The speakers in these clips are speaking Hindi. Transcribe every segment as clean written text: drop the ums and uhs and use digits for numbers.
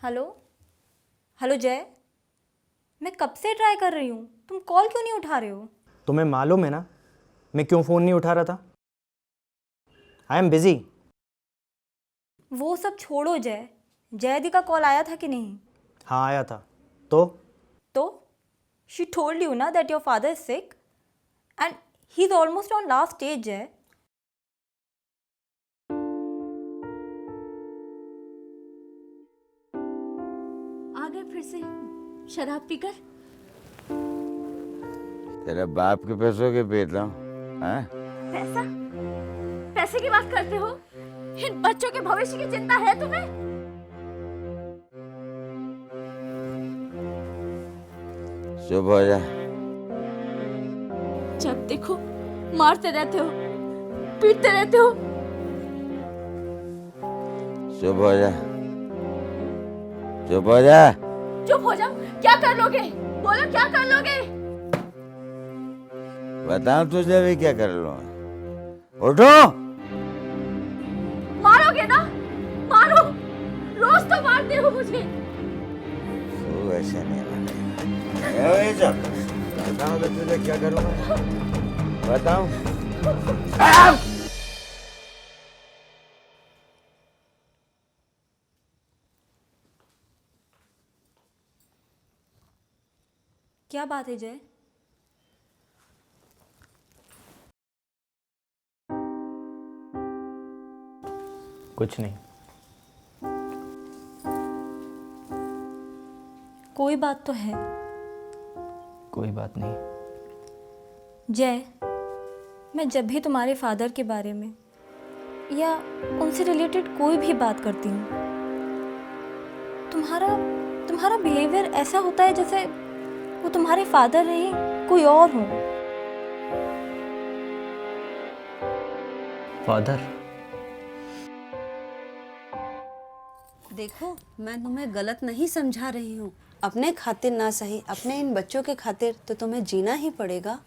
हेलो। हेलो जय, मैं कब से ट्राई कर रही हूँ, तुम कॉल क्यों नहीं उठा रहे हो? तुम्हें मालूम है ना मैं क्यों फ़ोन नहीं उठा रहा था? I am busy. वो सब छोड़ो जय, जयदी का कॉल आया था कि नहीं? हाँ आया था। तो शी टोल्ड यू ना that your father is sick and he is almost on last stage जय। आ गए फिर से शराब पीकर। तेरे बाप के पैसों के पीता हूँ। पैसा? पैसे की बात करते हो? इन बच्चों के भविष्य की चिंता है तुम्हें? चुप हो जा। जब देखो मारते रहते हो, पीटते रहते हो। चुप हो जा। चुप हो जा। चुप हो जाओ, क्या कर लोगे? बोलो क्या कर लोगे? बताऊं तुझे भी क्या कर लूँ? उठो। मारोगे ना? मारो, रोज तो मारते हो मुझे। तू ऐसे नहीं मानेगा। बताऊं तो तुझे क्या करूँगा? बताऊं? क्या बात है जय? कुछ नहीं। कोई बात तो है कोई बात नहीं। जय। मैं जब भी तुम्हारे फादर के बारे में या उनसे रिलेटेड कोई भी बात करती हूँ, तुम्हारा तुम्हारा बिहेवियर ऐसा होता है जैसे वो तुम्हारे फादर नहीं कोई और हो। फादर? देखो, मैं तुम्हें गलत नहीं समझा रही हूँ। अपने खातिर ना सही, अपने इन बच्चों के खातिर तो तुम्हें जीना ही पड़ेगा।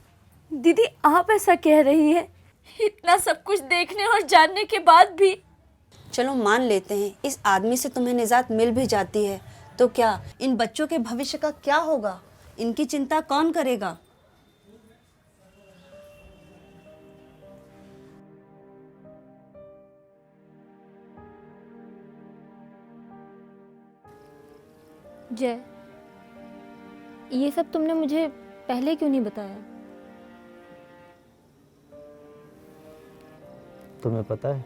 दीदी आप ऐसा कह रही हैं? इतना सब कुछ देखने और जानने के बाद भी? चलो मान लेते हैं इस आदमी से तुम्हें निजात मिल भी जाती है, तो क्या इन बच्चों के भविष्य का क्या होगा? इनकी चिंता कौन करेगा? जय, ये सब तुमने मुझे पहले क्यों नहीं बताया? तुम्हें पता है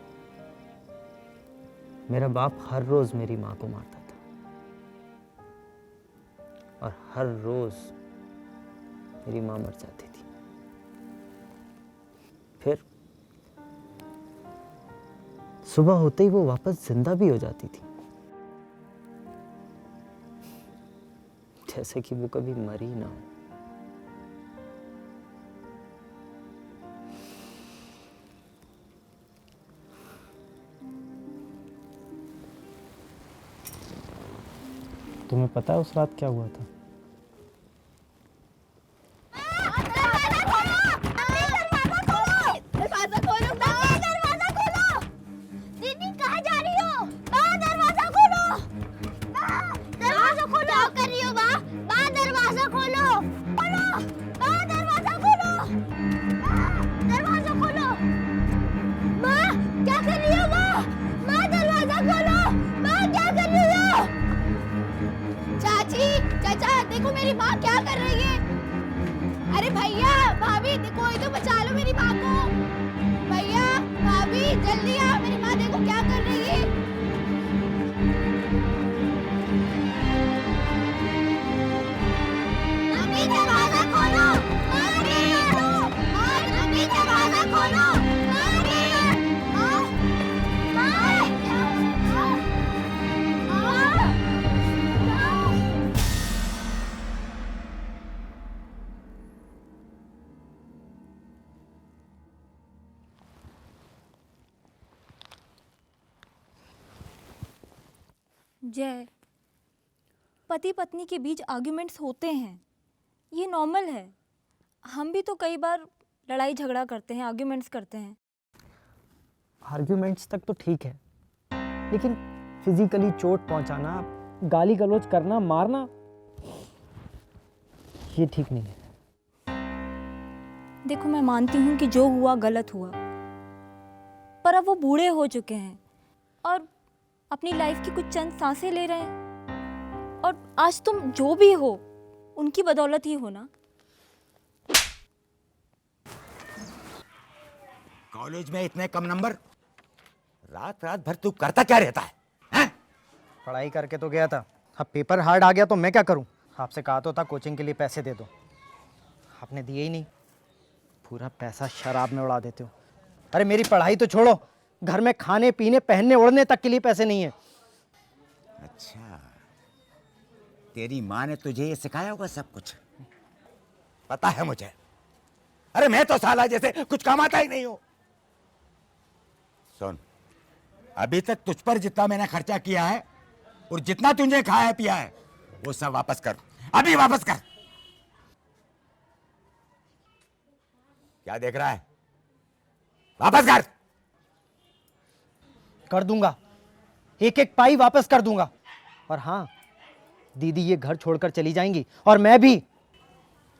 मेरा बाप हर रोज मेरी माँ को मारता था और हर रोज मेरी माँ मर जाती थी। फिर सुबह होते ही वो वापस जिंदा भी हो जाती थी, जैसे कि वो कभी मरी ना हो। तुम्हें पता है उस रात क्या हुआ था? देखो मेरी माँ क्या कर रही है। अरे भैया भाभी कोई तो बचा लो मेरी माँ को। भैया भाभी जल्दी आओ, मेरी माँ देखो क्या कर रही है। मम्मी दरवाजा खोलो, मम्मी मम्मी दरवाजा खोलो, मम्मी जय, पति पत्नी के बीच आर्ग्यूमेंट्स होते हैं, ये नॉर्मल है। हम भी तो कई बार लड़ाई झगड़ा करते हैं, आर्ग्यूमेंट्स करते हैं। आर्ग्यूमेंट्स तक तो ठीक है, लेकिन फिजिकली चोट पहुंचाना गाली गलौज करना, मारना, ये ठीक नहीं है। देखो मैं मानती हूँ कि जो हुआ गलत हुआ, पर अब वो बूढ़े हो चुके हैं और अपनी लाइफ की कुछ चंद सांसें ले रहे हैं, और आज तुम जो भी हो उनकी बदौलत ही हो ना। कॉलेज में इतने कम नंबर, रात रात भर तू करता क्या रहता है, हैं? पढ़ाई करके तो गया था, अब पेपर हार्ड आ गया तो मैं क्या करूं? आपसे कहा तो था कोचिंग के लिए पैसे दे दो, आपने दिए ही नहीं। पूरा पैसा शराब में उड़ा देते हो। अरे मेरी पढ़ाई तो छोड़ो, घर में खाने पीने पहनने ओढ़ने तक के लिए पैसे नहीं है। अच्छा, तेरी माँ ने तुझे ये सिखाया होगा सब कुछ, पता है मुझे। अरे मैं तो साला जैसे कुछ कमाता ही नहीं हूं। सुन, अभी तक तुझ पर जितना मैंने खर्चा किया है और जितना तुझे खाया पिया है वो सब वापस कर, अभी वापस कर। क्या देख रहा है? वापस कर दूंगा, एक एक पाई वापस कर दूंगा। और हाँ, दीदी ये घर छोड़कर चली जाएंगी और मैं भी।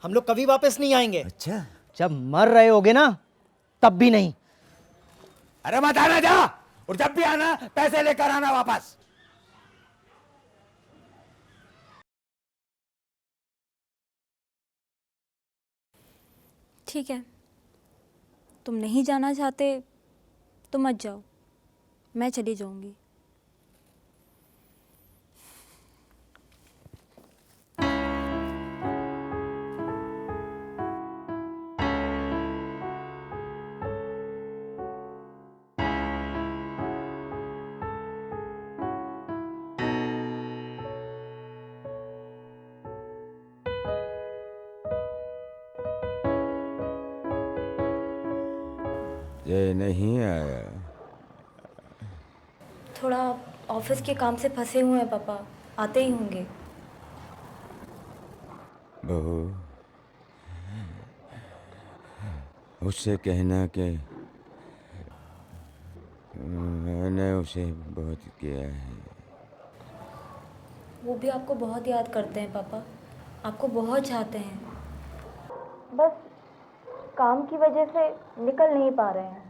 हम लोग कभी वापस नहीं आएंगे। अच्छा, जब मर रहे होगे ना तब भी नहीं। अरे मत आना, जा, और जब भी आना पैसे लेकर आना वापस। ठीक है, तुम नहीं जाना चाहते तो मत जाओ, मैं चली जाऊंगी। ये नहीं आया। थोड़ा ऑफिस के काम से फंसे हुए हैं पापा, आते ही होंगे। बहू, उससे कहना कि मैंने उसे बहुत किया है। वो भी आपको बहुत याद करते हैं पापा, आपको बहुत चाहते हैं, बस काम की वजह से निकल नहीं पा रहे हैं।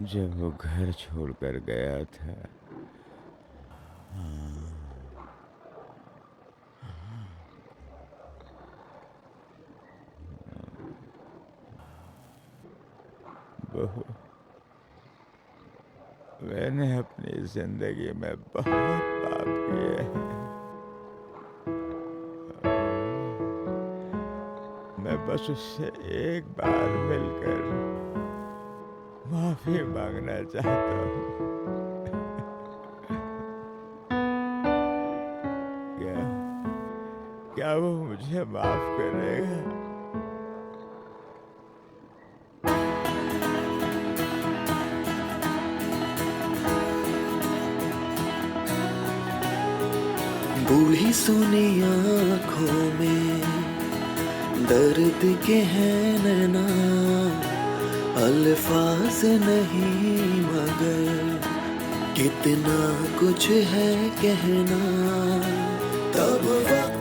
जब वो घर छोड़कर गया था, बहू, मैंने अपनी जिंदगी में बहुत पाप किए हैं। मैं बस उससे एक बार मिलकर माफी मांगना चाहता हूँ। क्या वो मुझे माफ करेगा? बूढ़ी सुनी आँखों में दर्द के हैं नैना, अल्फाज नहीं मगर कितना कुछ है कहना। तब वक्त